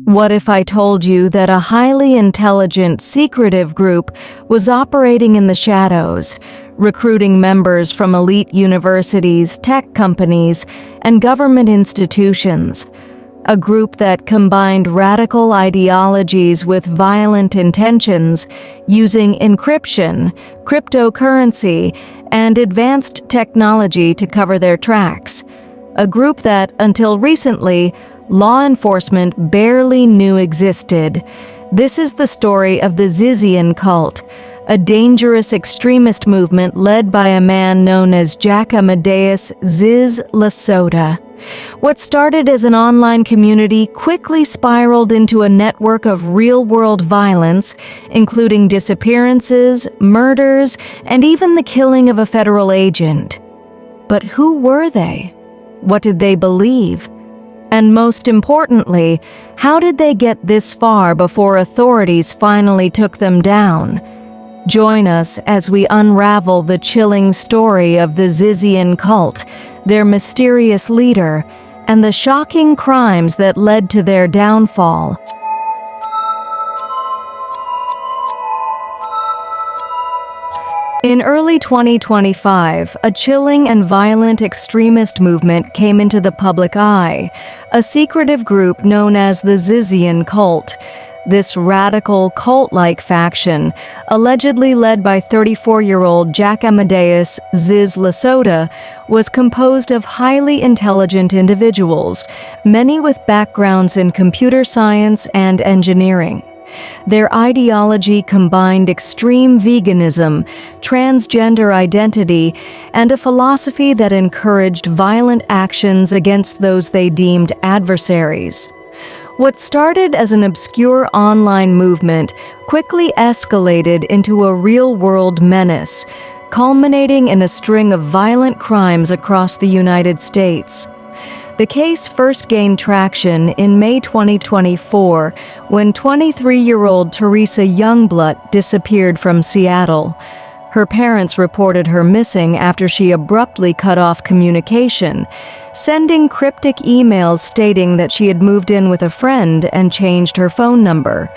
What if I told you that a highly intelligent, secretive group was operating in the shadows, recruiting members from elite universities, tech companies, and government institutions? A group that combined radical ideologies with violent intentions, using encryption, cryptocurrency, and advanced technology to cover their tracks. A group that, until recently, law enforcement barely knew existed. This is the story of the Zizian cult, a dangerous extremist movement led by a man known as Jack Amadeus Ziz LaSota. What started as an online community quickly spiraled into a network of real-world violence, including disappearances, murders, and even the killing of a federal agent. But who were they? What did they believe? And most importantly, how did they get this far before authorities finally took them down? Join us as we unravel the chilling story of the Zizian cult, their mysterious leader, and the shocking crimes that led to their downfall. In early 2025, a chilling and violent extremist movement came into the public eye, a secretive group known as the Zizian cult. This radical, cult-like faction, allegedly led by 34-year-old Jack Amadeus Ziz LaSota, was composed of highly intelligent individuals, many with backgrounds in computer science and engineering. Their ideology combined extreme veganism, transgender identity, and a philosophy that encouraged violent actions against those they deemed adversaries. What started as an obscure online movement quickly escalated into a real-world menace, culminating in a string of violent crimes across the United States. The case first gained traction in May 2024 when 23-year-old Teresa Youngblood disappeared from Seattle. Her parents reported her missing after she abruptly cut off communication, sending cryptic emails stating that she had moved in with a friend and changed her phone number.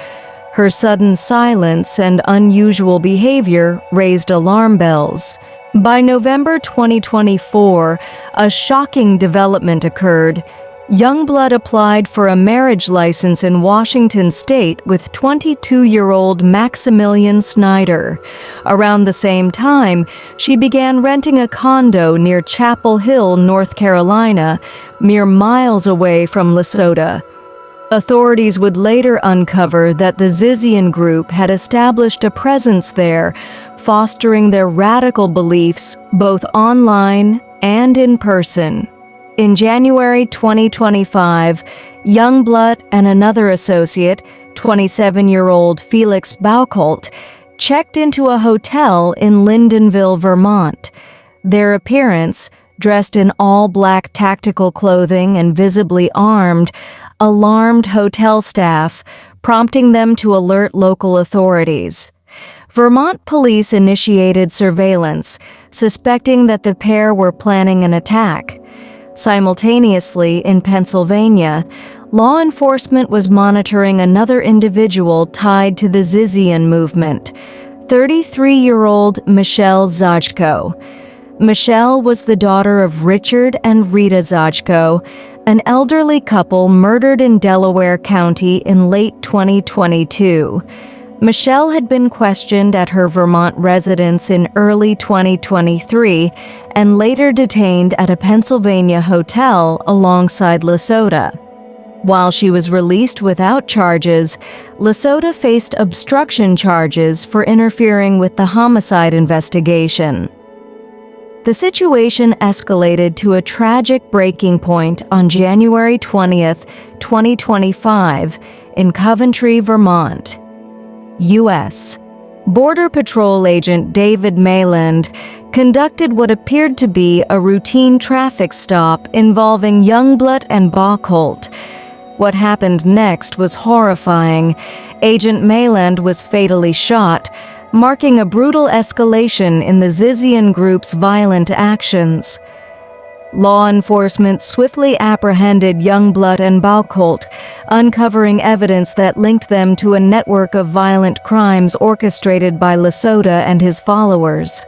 Her sudden silence and unusual behavior raised alarm bells. By November 2024, a shocking development occurred. Youngblood applied for a marriage license in Washington state with 22-year-old Maximilian Snyder. Around the same time, she began renting a condo near Chapel Hill, North Carolina, mere miles away from LaSota. Authorities would later uncover that the Zizian group had established a presence there, fostering their radical beliefs both online and in person. In January 2025, Youngblood and another associate, 27-year-old Felix Baucult, checked into a hotel in Lyndonville, Vermont. Their appearance, dressed in all-black tactical clothing and visibly armed, alarmed hotel staff, prompting them to alert local authorities. Vermont police initiated surveillance, suspecting that the pair were planning an attack. Simultaneously, in Pennsylvania, law enforcement was monitoring another individual tied to the Zizian movement, 33-year-old Michelle Zajko. Michelle was the daughter of Richard and Rita Zajko, an elderly couple murdered in Delaware County in late 2022. Michelle had been questioned at her Vermont residence in early 2023 and later detained at a Pennsylvania hotel alongside LaSota. While she was released without charges, LaSota faced obstruction charges for interfering with the homicide investigation. The situation escalated to a tragic breaking point on January 20th, 2025, in Coventry, Vermont, U.S. Border Patrol Agent David Maland conducted what appeared to be a routine traffic stop involving Youngblood and Baucult. What happened next was horrifying. Agent Maland was fatally shot, marking a brutal escalation in the Zizian group's violent actions. Law enforcement swiftly apprehended Youngblood and Baucult, uncovering evidence that linked them to a network of violent crimes orchestrated by LaSota and his followers.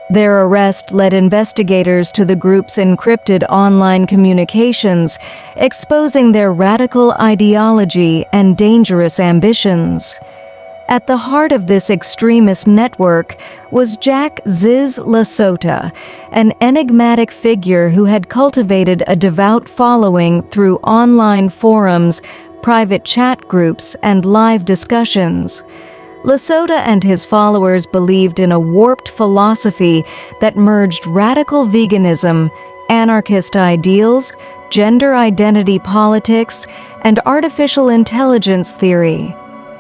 Their arrest led investigators to the group's encrypted online communications, exposing their radical ideology and dangerous ambitions. At the heart of this extremist network was Jack Ziz LaSota, an enigmatic figure who had cultivated a devout following through online forums, private chat groups, and live discussions. LaSota and his followers believed in a warped philosophy that merged radical veganism, anarchist ideals, gender identity politics, and artificial intelligence theory.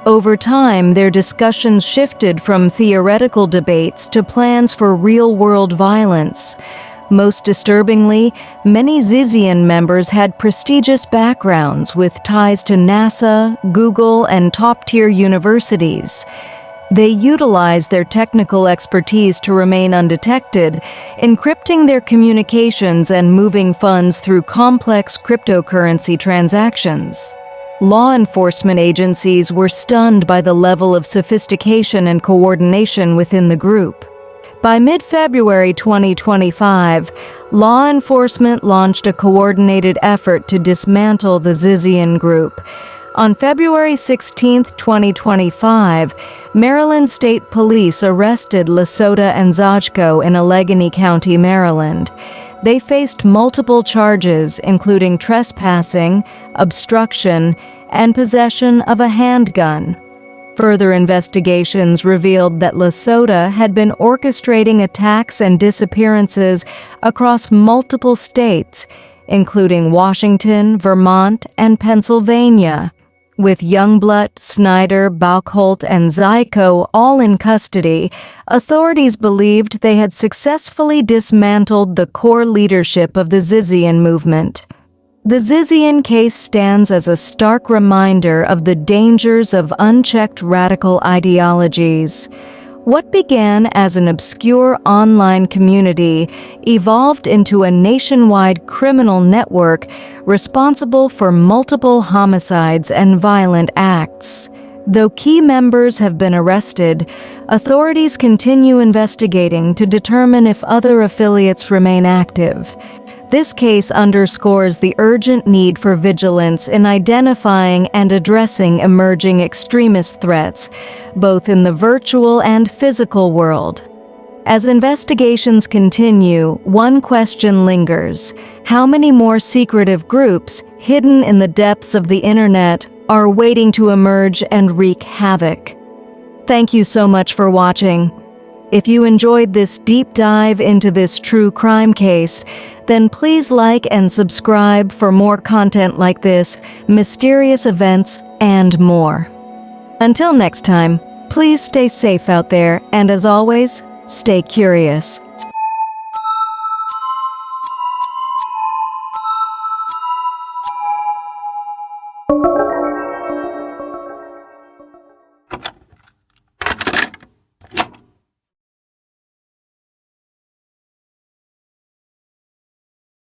Over time, their discussions shifted from theoretical debates to plans for real-world violence. Most disturbingly, many Zizian members had prestigious backgrounds with ties to NASA, Google, and top-tier universities. They utilized their technical expertise to remain undetected, encrypting their communications and moving funds through complex cryptocurrency transactions. Law enforcement agencies were stunned by the level of sophistication and coordination within the group. By mid-February 2025, law enforcement launched a coordinated effort to dismantle the Zizian group. On February 16, 2025, Maryland State Police arrested LaSota and Zajko in Allegheny County, Maryland. They faced multiple charges, including trespassing, obstruction, and possession of a handgun. Further investigations revealed that LaSota had been orchestrating attacks and disappearances across multiple states, including Washington, Vermont, and Pennsylvania. With Youngblood, Snyder, Baucult, and Zajko all in custody, authorities believed they had successfully dismantled the core leadership of the Zizian movement. The Zizian case stands as a stark reminder of the dangers of unchecked radical ideologies. What began as an obscure online community evolved into a nationwide criminal network responsible for multiple homicides and violent acts. Though key members have been arrested, authorities continue investigating to determine if other affiliates remain active. This case underscores the urgent need for vigilance in identifying and addressing emerging extremist threats, both in the virtual and physical world. As investigations continue, one question lingers: how many more secretive groups, hidden in the depths of the internet, are waiting to emerge and wreak havoc? Thank you so much for watching. If you enjoyed this deep dive into this true crime case, then please like and subscribe for more content like this, mysterious events, and more. Until next time, please stay safe out there, and as always, stay curious.